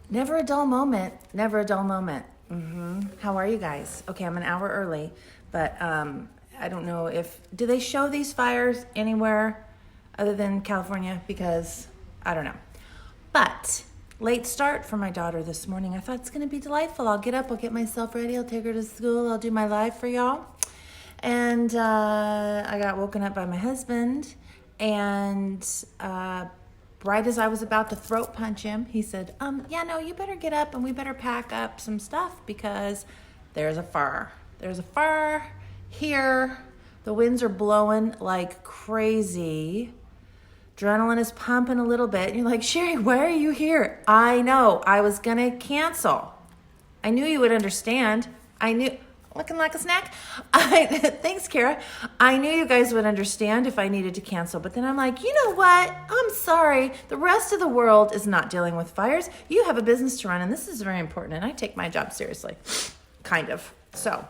Never a dull moment. Never a dull moment. How are you guys? Okay, I'm an hour early, but I don't know do they show these fires anywhere other than California? Because I don't know. But late start for my daughter this morning. I thought it's going to be delightful. I'll get up, I'll get myself ready, I'll take her to school, I'll do my live for y'all. And I got woken up by my husband, and right as I was about to throat punch him, he said, yeah, no, you better get up and we better pack up some stuff because there's a fire. There's a fire here. The winds are blowing like crazy. Adrenaline is pumping a little bit. And you're like, Sherry, why are you here? I know. I was going to cancel. I knew you would understand. I knew. Looking like a snack? Thanks, Kara. I knew you guys would understand if I needed to cancel. But then I'm like, you know what? I'm sorry. The rest of the world is not dealing with fires. You have a business to run, and this is very important. And I take my job seriously. Kind of. So.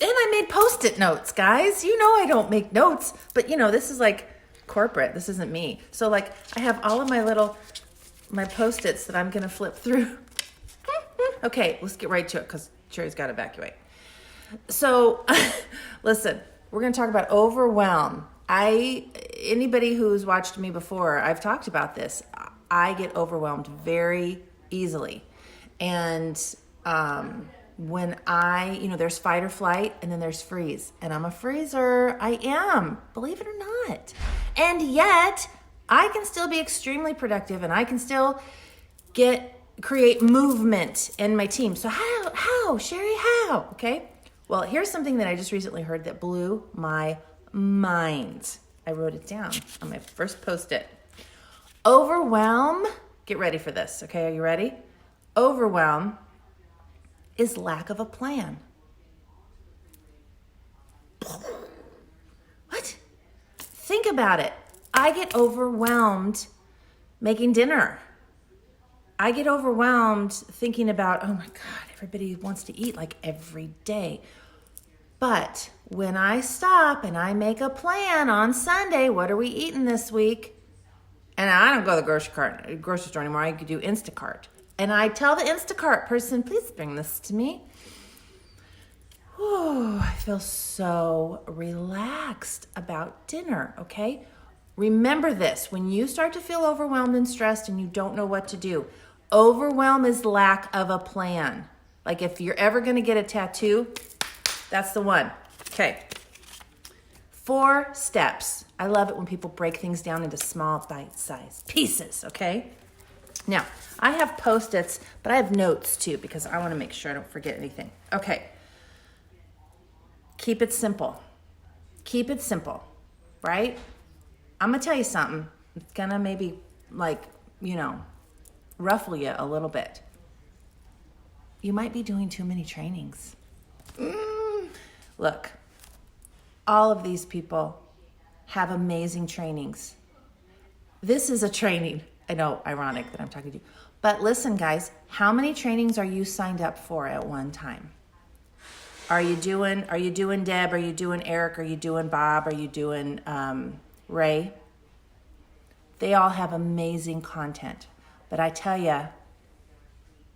And I made Post-it notes, guys. You know I don't make notes. But, this is like corporate. This isn't me. So, like, I have all of my Post-its that I'm going to flip through. Okay, let's get right to it because Sherry's got to evacuate. So, listen, we're going to talk about overwhelm. Anybody who's watched me before, I've talked about this. I get overwhelmed very easily. And when there's fight or flight and then there's freeze. And I'm a freezer. I am, believe it or not. And yet, I can still be extremely productive and I can still create movement in my team. So how, Sherry, how? Okay. Well, here's something that I just recently heard that blew my mind. I wrote it down on my first Post-it. Overwhelm, get ready for this. Okay. Are you ready? Overwhelm is lack of a plan. What? Think about it. I get overwhelmed making dinner. I get overwhelmed thinking about, oh my God, everybody wants to eat like every day. But when I stop and I make a plan on Sunday, what are we eating this week? And I don't go to the grocery store anymore. I could do Instacart. And I tell the Instacart person, please bring this to me. Oh, I feel so relaxed about dinner, okay? Remember this, when you start to feel overwhelmed and stressed and you don't know what to do, overwhelm is lack of a plan. Like if you're ever going to get a tattoo, that's the one. Okay. 4 steps. I love it when people break things down into small bite-sized pieces, okay? Now, I have Post-its, but I have notes too because I want to make sure I don't forget anything. Okay. Keep it simple. Keep it simple, right? I'm going to tell you something. It's going to maybe ruffle you a little bit. You might be doing too many trainings. Look, all of these people have amazing trainings. This is a training. I know, ironic that I'm talking to you. But listen, guys, how many trainings are you signed up for at one time? Are you doing Deb? Are you doing Eric? Are you doing Bob? Are you doing Ray? They all have amazing content. But I tell you,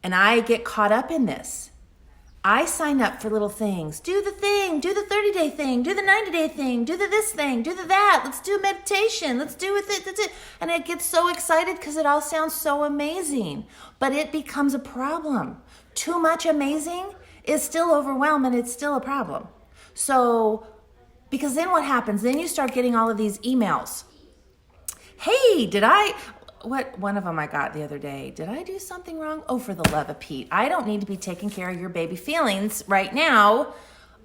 and I get caught up in this. I sign up for little things. Do the thing, do the 30-day thing, do the 90-day thing, do the this thing, do the that. Let's do meditation. Let's do it. And I get so excited because it all sounds so amazing. But it becomes a problem. Too much amazing is still overwhelming. It's still a problem. So, because then what happens? Then you start getting all of these emails. Hey, what one of them I got the other day? Did I do something wrong? Oh, for the love of Pete. I don't need to be taking care of your baby feelings right now.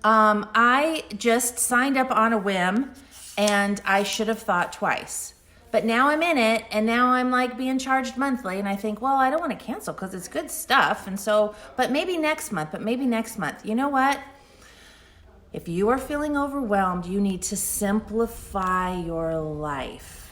I just signed up on a whim and I should have thought twice. But now I'm in it and now I'm like being charged monthly and I think, well, I don't want to cancel because it's good stuff. And so, but maybe next month. You know what? If you are feeling overwhelmed, you need to simplify your life.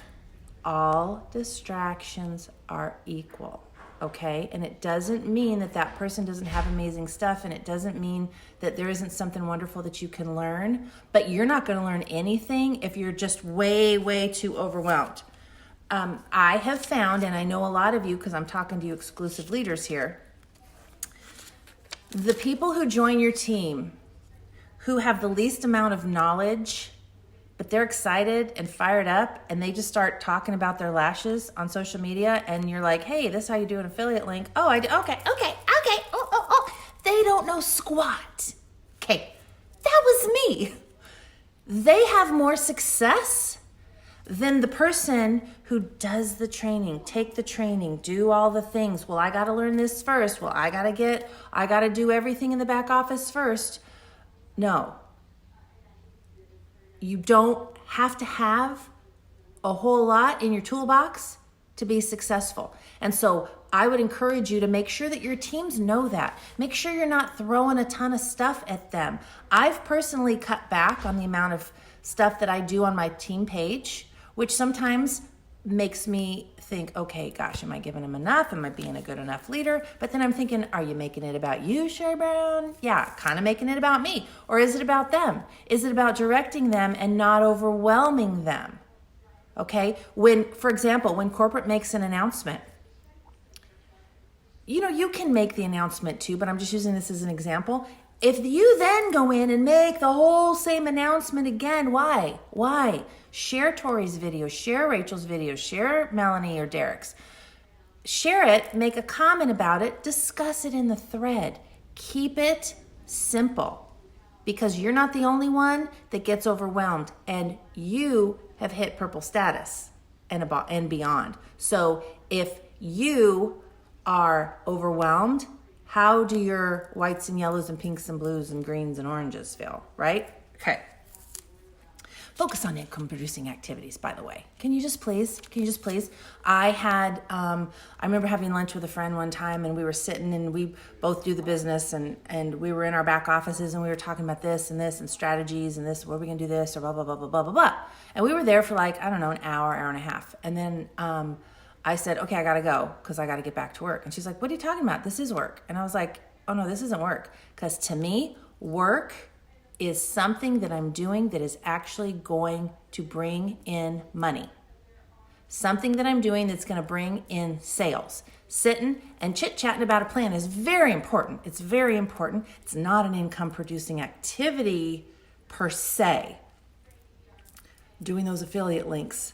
All distractions are equal, okay? And it doesn't mean that person doesn't have amazing stuff, and it doesn't mean that there isn't something wonderful that you can learn, but you're not going to learn anything if you're just way, way too overwhelmed. I have found, and I know a lot of you because I'm talking to you exclusive leaders here, the people who join your team who have the least amount of knowledge, but they're excited and fired up, and they just start talking about their lashes on social media, and you're like, hey, this is how you do an affiliate link. Oh, I do. Okay. Oh. They don't know squat. Okay, that was me. They have more success than the person who does the training, take the training, do all the things. Well, I got to learn this first. Well, I got to do everything in the back office first. No. You don't have to have a whole lot in your toolbox to be successful. And so I would encourage you to make sure that your teams know that. Make sure you're not throwing a ton of stuff at them. I've personally cut back on the amount of stuff that I do on my team page, which sometimes makes me think, okay, gosh, am I giving them enough? Am I being a good enough leader? But then I'm thinking, are you making it about you, Sherry Brown? Yeah, kind of making it about me. Or is it about them? Is it about directing them and not overwhelming them? Okay, for example, when corporate makes an announcement, you can make the announcement too, but I'm just using this as an example. If you then go in and make the whole same announcement again, why? Share Tori's video, share Rachel's video, share Melanie or Derek's. Share it, make a comment about it, discuss it in the thread. Keep it simple, because you're not the only one that gets overwhelmed, and you have hit purple status and beyond. So if you are overwhelmed, how do your whites and yellows and pinks and blues and greens and oranges feel, right? Okay. Focus on income producing activities, by the way. Can you just please? I remember having lunch with a friend one time, and we were sitting, and we both do the business, and we were in our back offices, and we were talking about this and strategies and this, where are we gonna do this, or blah, blah, blah, blah, blah, blah, blah. And we were there for like, I don't know, an hour and a half. And then I said, okay, I gotta go because I gotta get back to work. And she's like, what are you talking about? This is work. And I was like, oh no, this isn't work. Because to me, work is something that I'm doing that is actually going to bring in money. Something that I'm doing that's gonna bring in sales. Sitting and chit-chatting about a plan is very important. It's very important. It's not an income producing activity per se. Doing those affiliate links,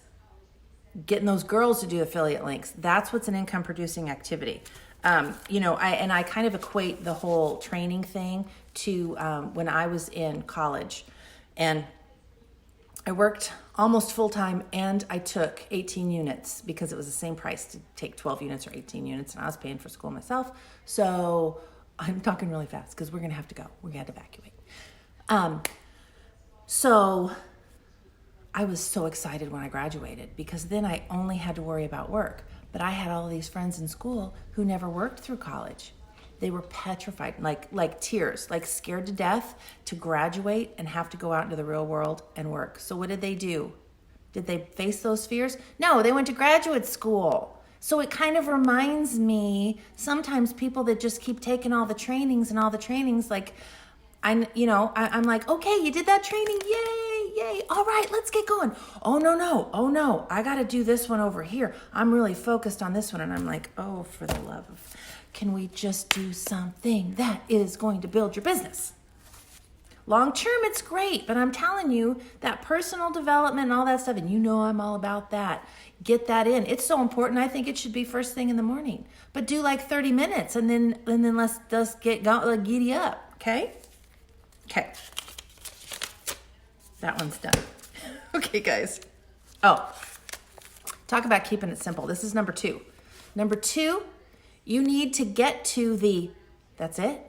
getting those girls to do affiliate links, that's what's an income producing activity. I kind of equate the whole training thing to when I was in college, and I worked almost full time, and I took 18 units because it was the same price to take 12 units or 18 units, and I was paying for school myself. So I'm talking really fast because we're gonna have to go. We're gonna have to evacuate. So I was so excited when I graduated, because then I only had to worry about work. But I had all these friends in school who never worked through college. They were petrified, like tears, like scared to death to graduate and have to go out into the real world and work. So what did they do? Did they face those fears? No, they went to graduate school. So it kind of reminds me, sometimes people that just keep taking all the trainings, like, I'm like, okay, you did that training, yay, all right, let's get going. Oh no, I gotta do this one over here. I'm really focused on this one, and I'm like, oh, for the love of, can we just do something that is going to build your business? Long term, it's great, but I'm telling you, that personal development and all that stuff, and I'm all about that. Get that in. It's so important. I think it should be first thing in the morning. But do like 30 minutes, and then let's just get giddy up, okay? Okay. That one's done. Okay, guys. Oh, talk about keeping it simple. This is number 2. Number 2, you need to get to that's it.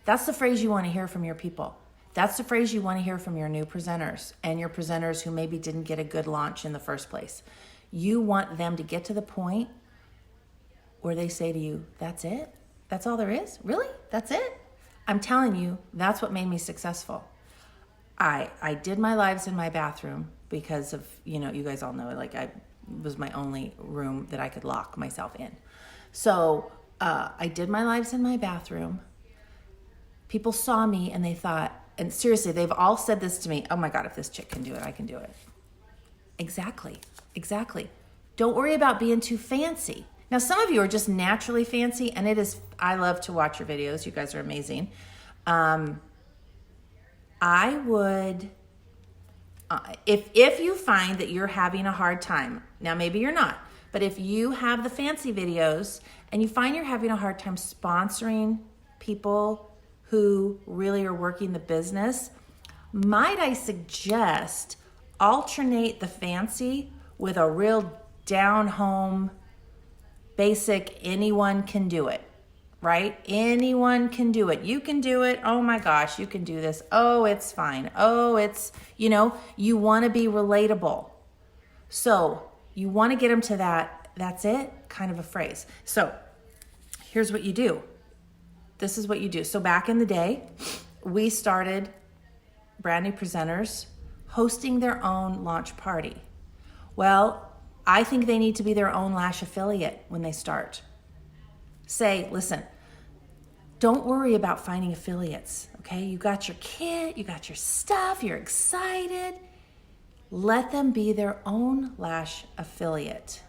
That's the phrase you want to hear from your people. That's the phrase you want to hear from your new presenters and your presenters who maybe didn't get a good launch in the first place. You want them to get to the point where they say to you, that's it? That's all there is? Really? That's it? I'm telling you, that's what made me successful. I did my lives in my bathroom because of, you guys all know, like, I was my only room that I could lock myself in. So I did my lives in my bathroom. People saw me and they thought, and seriously, they've all said this to me, oh my God, if this chick can do it, I can do it. Exactly. Don't worry about being too fancy. Now, some of you are just naturally fancy, and I love to watch your videos. You guys are amazing. I would, if you find that you're having a hard time, now maybe you're not, but if you have the fancy videos and you find you're having a hard time sponsoring people who really are working the business, might I suggest alternate the fancy with a real down-home, basic, anyone can do it, right? Anyone can do it. You can do it. Oh my gosh, you can do this. Oh, it's fine. Oh, it's, you want to be relatable. So you want to get them to that, that's it, kind of a phrase. So here's what you do. This is what you do. So back in the day, we started brand new presenters hosting their own launch party. Well, I think they need to be their own Lash affiliate when they start. Say, listen, don't worry about finding affiliates, okay? You got your kit, you got your stuff, you're excited. Let them be their own Lash affiliate.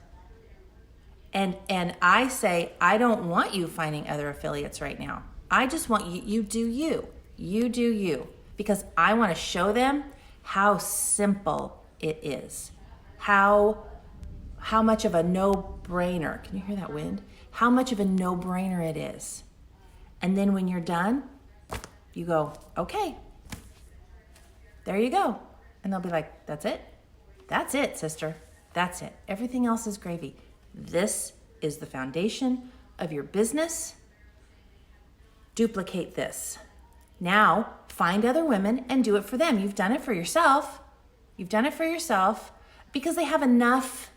And I say, I don't want you finding other affiliates right now. I just want you do you. You do you. Because I want to show them how simple it is. How much of a no-brainer. Can you hear that wind? How much of a no-brainer it is. And then when you're done, you go, okay, there you go. And they'll be like, that's it? That's it, sister. That's it. Everything else is gravy. This is the foundation of your business. Duplicate this. Now, find other women and do it for them. You've done it for yourself. You've done it for yourself because they have enough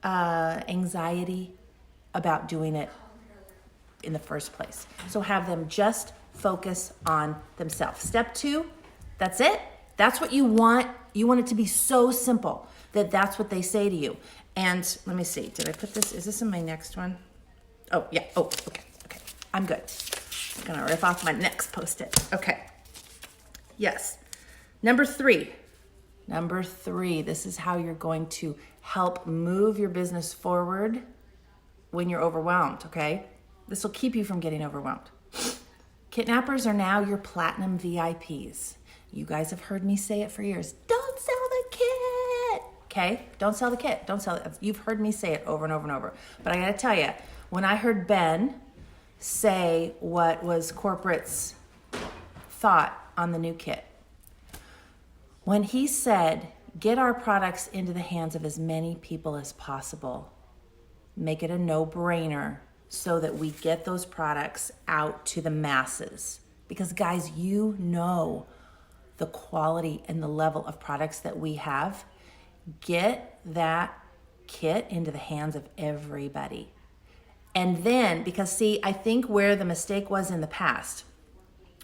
anxiety about doing it in the first place. So have them just focus on themselves. Step 2, that's it. That's what you want. You want it to be so simple that that's what they say to you. And let me see, did I put this, is this in my next one? Oh, yeah, okay. I'm good. I'm gonna rip off my next Post-it. Okay, yes. Number three, this is how you're going to help move your business forward when you're overwhelmed, okay? This will keep you from getting overwhelmed. Kidnappers are now your platinum VIPs. You guys have heard me say it for years. Don't sell the kit, okay? Don't sell the kit, don't sell it. You've heard me say it over and over and over. But I gotta tell you, when I heard Ben say what was corporate's thought on the new kit, when he said, get our products into the hands of as many people as possible, make it a no-brainer so that we get those products out to the masses. Because guys, you know the quality and the level of products that we have. Get that kit into the hands of everybody. And then, because see, I think where the mistake was in the past,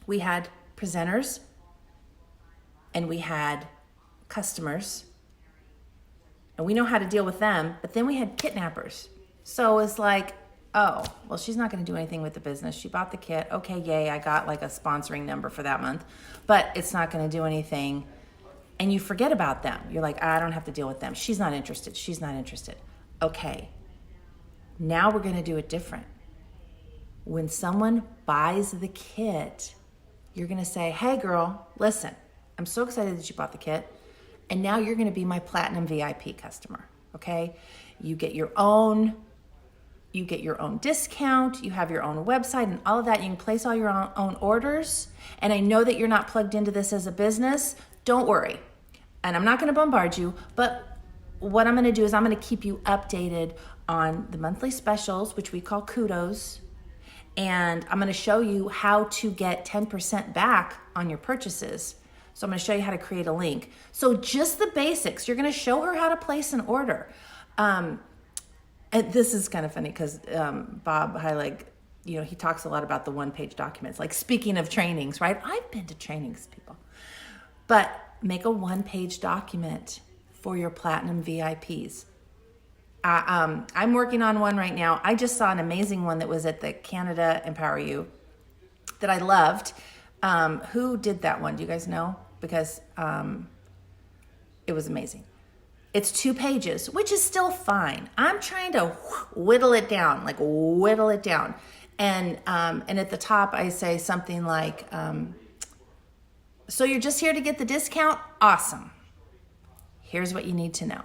we had presenters and we had customers and we know how to deal with them, but then we had kidnappers. So it's like, oh, well, she's not going to do anything with the business. She bought the kit. Okay, yay, I got like a sponsoring number for that month, but it's not going to do anything. And you forget about them. You're like, I don't have to deal with them. She's not interested. She's not interested. Okay, now we're going to do it different. When someone buys the kit, you're going to say, hey, girl, listen, I'm so excited that you bought the kit. And now you're going to be my platinum VIP customer, okay? You get your own discount, you have your own website and all of that. You can place all your own orders. And I know that you're not plugged into this as a business. Don't worry. And I'm not going to bombard you, but what I'm going to do is I'm going to keep you updated on the monthly specials, which we call kudos. And I'm going to show you how to get 10% back on your purchases. So I'm going to show you how to create a link. So just the basics. You're going to show her how to place an order. And this is kind of funny because Bob Heilig, he talks a lot about the one-page documents. Like speaking of trainings, right? I've been to trainings, people. But make a one-page document for your platinum VIPs. I'm working on one right now. I just saw an amazing one that was at the Canada Empower You that I loved. Who did that one? Do you guys know? Because it was amazing. It's 2 pages, which is still fine. I'm trying to whittle it down, like whittle it down. And at the top, I say something like, so you're just here to get the discount? Awesome. Here's what you need to know.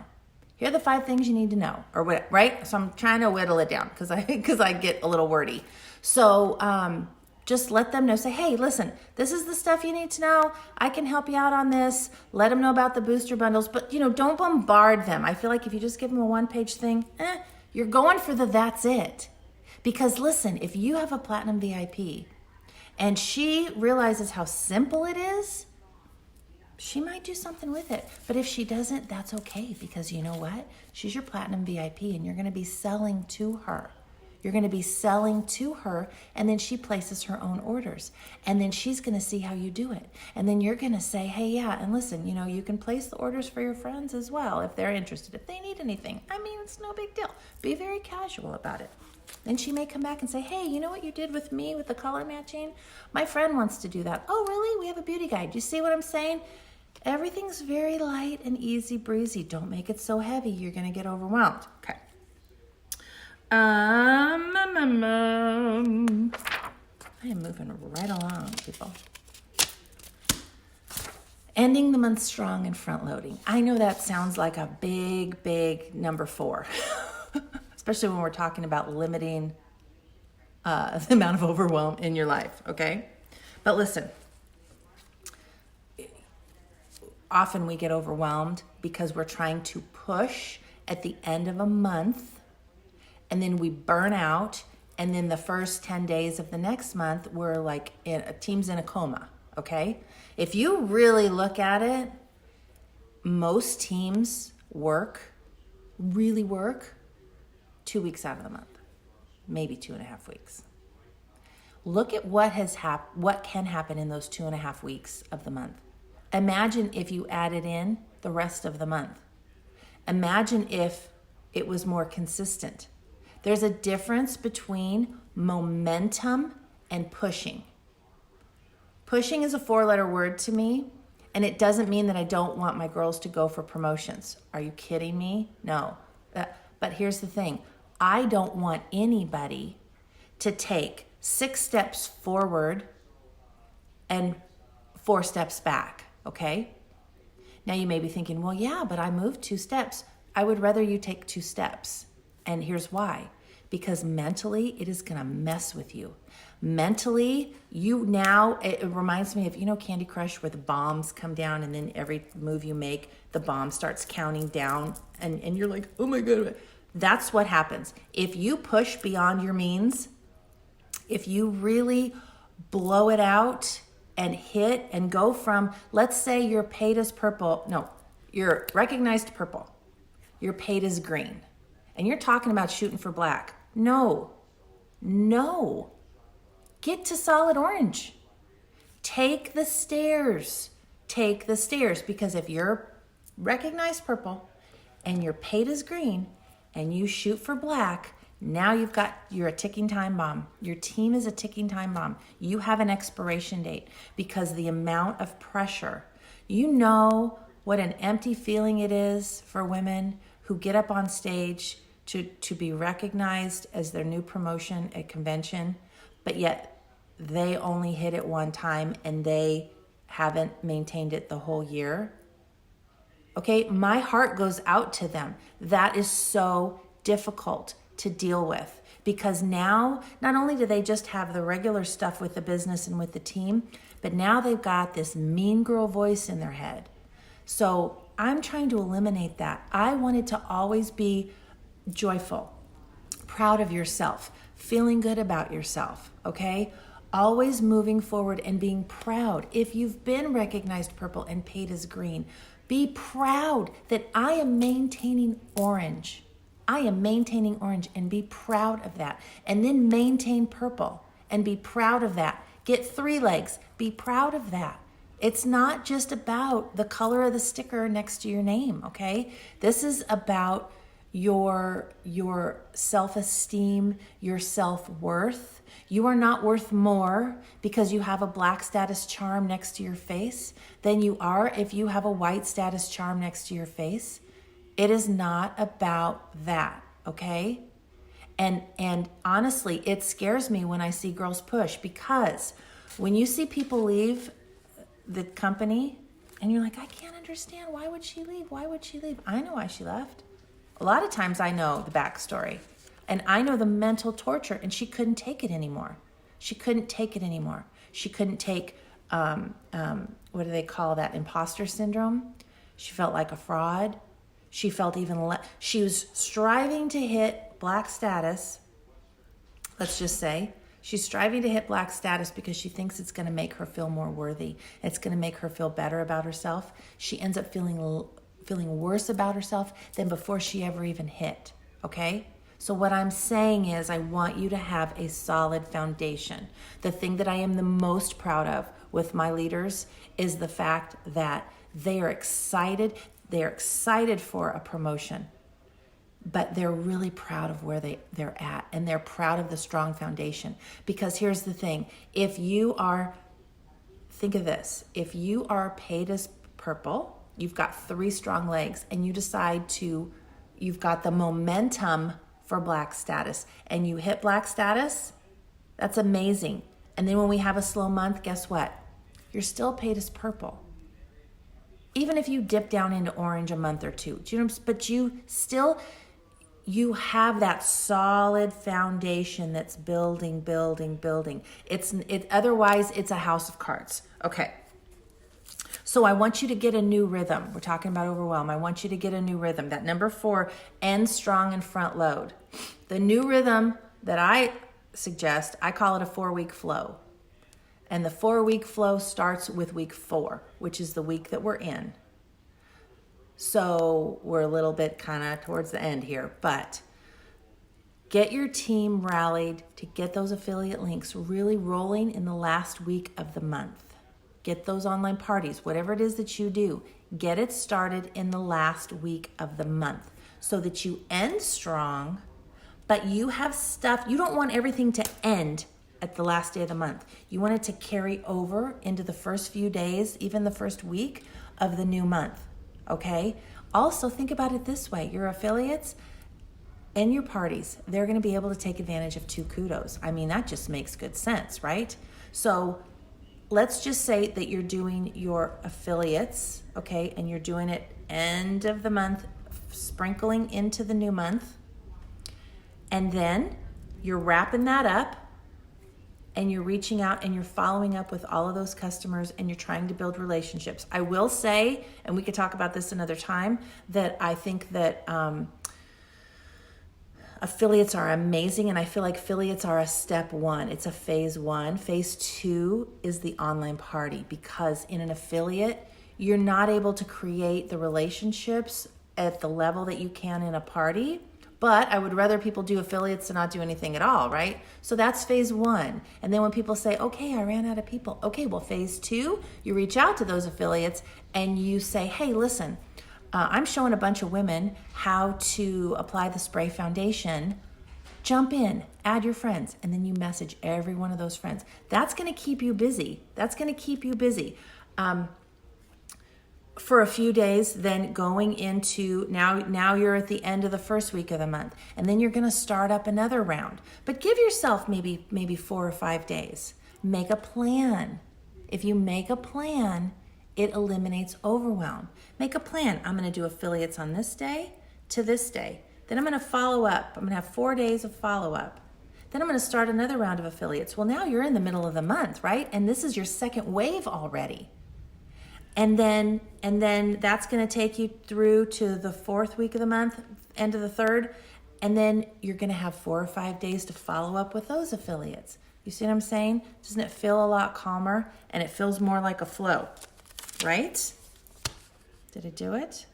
Here are the 5 things you need to know, or what, right? So I'm trying to whittle it down because I get a little wordy. So just let them know, say, hey, listen, this is the stuff you need to know. I can help you out on this. Let them know about the booster bundles, but don't bombard them. I feel like if you just give them a 1-page thing, you're going for the that's it. Because listen, if you have a platinum VIP and she realizes how simple it is, she might do something with it. But if she doesn't, that's okay, because you know what? She's your platinum VIP and you're going to be selling to her. You're going to be selling to her, and then she places her own orders. And then she's going to see how you do it. And then you're going to say, hey, yeah, and listen, you can place the orders for your friends as well if they're interested, if they need anything. I mean, it's no big deal. Be very casual about it. Then she may come back and say, hey, you know what you did with me with the color matching? My friend wants to do that. Oh, really? We have a beauty guide. You see what I'm saying? Everything's very light and easy breezy. Don't make it so heavy. You're going to get overwhelmed. Okay. I am moving right along, people. Ending the month strong and front loading. I know that sounds like a big, big number 4, especially when we're talking about limiting the amount of overwhelm in your life, okay? But listen, often we get overwhelmed because we're trying to push at the end of a month, and then we burn out, and then the first 10 days of the next month, we're like a team's in a coma, okay? If you really look at it, most teams really work 2 weeks out of the month, maybe 2.5 weeks. Look at what can happen in those 2.5 weeks of the month. Imagine if you added in the rest of the month. Imagine if it was more consistent. There's a difference between momentum and pushing. Pushing is a 4-letter word to me, and it doesn't mean that I don't want my girls to go for promotions. Are you kidding me? No. But here's the thing. I don't want anybody to take 6 steps forward and 4 steps back, okay? Now you may be thinking, well, yeah, but I moved 2 steps. I would rather you take 2 steps. And here's why. Because mentally, it is going to mess with you. Mentally, it reminds me of, Candy Crush, where the bombs come down, and then every move you make, the bomb starts counting down, and you're like, oh my God. That's what happens. If you push beyond your means, if you really blow it out and hit and go from, let's say you're paid as purple. No, you're recognized purple. You're paid as green. And you're talking about shooting for black. No. Get to solid orange. Take the stairs. Because if you're recognized purple and you're paid as green and you shoot for black, now you're a ticking time bomb. Your team is a ticking time bomb. You have an expiration date because the amount of pressure, what an empty feeling it is for women who get up on stage to be recognized as their new promotion at convention, but yet they only hit it one time and they haven't maintained it the whole year. Okay, my heart goes out to them. That is so difficult to deal with, because now not only do they just have the regular stuff with the business and with the team, but now they've got this mean girl voice in their head. So I'm trying to eliminate that. I wanted to always be joyful, proud of yourself, feeling good about yourself, okay? Always moving forward and being proud. If you've been recognized purple and paid as green, be proud that I am maintaining orange. And be proud of that. And then maintain purple and be proud of that. Get 3 legs, be proud of that. It's not just about the color of the sticker next to your name, okay? This is about your self-esteem, your self-worth. You are not worth more because you have a black status charm next to your face than you are if you have a white status charm next to your face. It is not about that, okay? And honestly, it scares me when I see girls push, because when you see people leave the company and you're like, I can't understand, why would she leave? Why would she leave? I know why she left. A lot of times I know the backstory, and I know the mental torture, and she couldn't take it anymore. She couldn't take it anymore. She couldn't take, what do they call that? Imposter syndrome. She felt like a fraud. She felt even she was striving to hit black status. Let's just say she's striving to hit black status because she thinks it's going to make her feel more worthy. It's going to make her feel better about herself. She ends up feeling worse about herself than before she ever even hit. Okay? So what I'm saying is, I want you to have a solid foundation. The thing that I am the most proud of with my leaders is the fact that they are excited. They're excited for a promotion, but they're really proud of where they're at, and they're proud of the strong foundation. Because here's the thing, think of this, if you are paid as purple, you've got 3 strong legs, and you decide you've got the momentum for black status, and you hit black status, that's amazing. And then when we have a slow month, guess what? You're still paid as purple. Even if you dip down into orange a month or two, but you have that solid foundation that's building. Otherwise it's a house of cards. Okay. So I want you to get a new rhythm. We're talking about overwhelm. I want you to get a new rhythm. That number 4, end strong and front load. The new rhythm that I suggest, I call it a 4-week flow. And the 4-week flow starts with week 4, which is the week that we're in. So we're a little bit kind of towards the end here, but get your team rallied to get those affiliate links really rolling in the last week of the month. Get those online parties, whatever it is that you do, get it started in the last week of the month so that you end strong, but you have stuff. You don't want everything to end at the last day of the month. You want it to carry over into the first few days, even the first week of the new month, okay? Also, think about it this way. Your affiliates and your parties, they're gonna be able to take advantage of 2 kudos. I mean, that just makes good sense, right? So let's just say that you're doing your affiliates, okay, and you're doing it end of the month, sprinkling into the new month, and then you're wrapping that up, and you're reaching out and you're following up with all of those customers, and you're trying to build relationships. I will say, and we could talk about this another time, that I think that affiliates are amazing, and I feel like affiliates are a step 1. It's a phase 1. Phase 2 is the online party, because in an affiliate, you're not able to create the relationships at the level that you can in a party. But I would rather people do affiliates than not do anything at all, right? So that's phase 1. And then when people say, okay, I ran out of people. Okay, well, phase 2, you reach out to those affiliates and you say, hey, listen, I'm showing a bunch of women how to apply the spray foundation. Jump in, add your friends, and then you message every one of those friends. That's gonna keep you busy. For a few days, then going into, now you're at the end of the first week of the month, and then you're gonna start up another round. But give yourself maybe 4 or 5 days. Make a plan. If you make a plan, it eliminates overwhelm. Make a plan. I'm gonna do affiliates on this day to this day. Then I'm gonna follow up. I'm gonna have 4 days of follow-up. Then I'm gonna start another round of affiliates. Well, now you're in the middle of the month, right? And this is your second wave already. And then that's going to take you through to the 4th week of the month, end of the 3rd, and then you're going to have 4 or 5 days to follow up with those affiliates. You see what I'm saying? Doesn't it feel a lot calmer, and it feels more like a flow, right? Did it do it?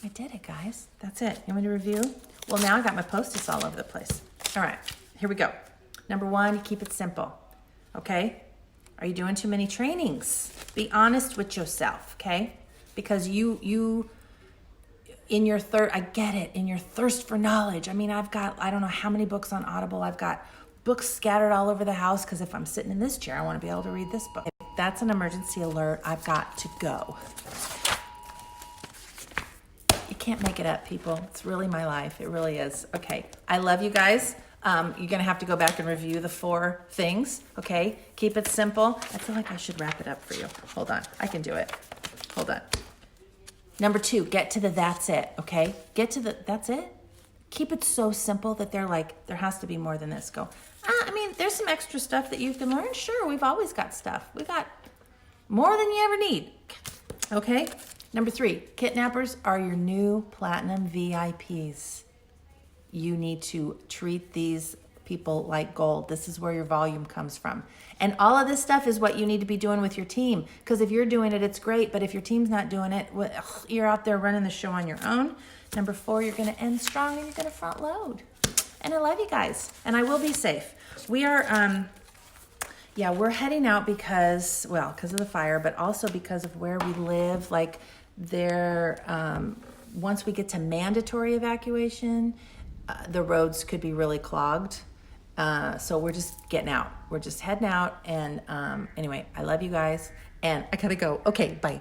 I did it, guys. That's it. You want me to review? Well, now I got my Post-its all over the place. All right, here we go. Number 1, keep it simple, okay? Are you doing too many trainings? Be honest with yourself, okay? Because you in your I get it, in your thirst for knowledge. I mean, I've got, I don't know how many books on Audible. I've got books scattered all over the house because if I'm sitting in this chair, I want to be able to read this book. If that's an emergency alert, I've got to go. You can't make it up, people. It's really my life. It really is. Okay. I love you guys. You're going to have to go back and review the 4 things. Okay. Keep it simple. I feel like I should wrap it up for you. Hold on. I can do it. Hold on. Number 2, get to the that's it. Okay. Get to the that's it. Keep it so simple that they're like, there has to be more than this. Go, I mean, there's some extra stuff that you can learn. Sure. We've always got stuff. We got more than you ever need. Okay. Number 3, kidnappers are your new platinum VIPs. You need to treat these people like gold. This is where your volume comes from. And all of this stuff is what you need to be doing with your team. Because if you're doing it, it's great. But if your team's not doing it, you're out there running the show on your own. Number 4, you're going to end strong and you're going to front load. And I love you guys. And I will be safe. We are, we're heading out because of the fire, but also because of where we live. Like once we get to mandatory evacuation, the roads could be really clogged. So we're just getting out. We're just heading out. And anyway, I love you guys. And I gotta go. Okay, bye.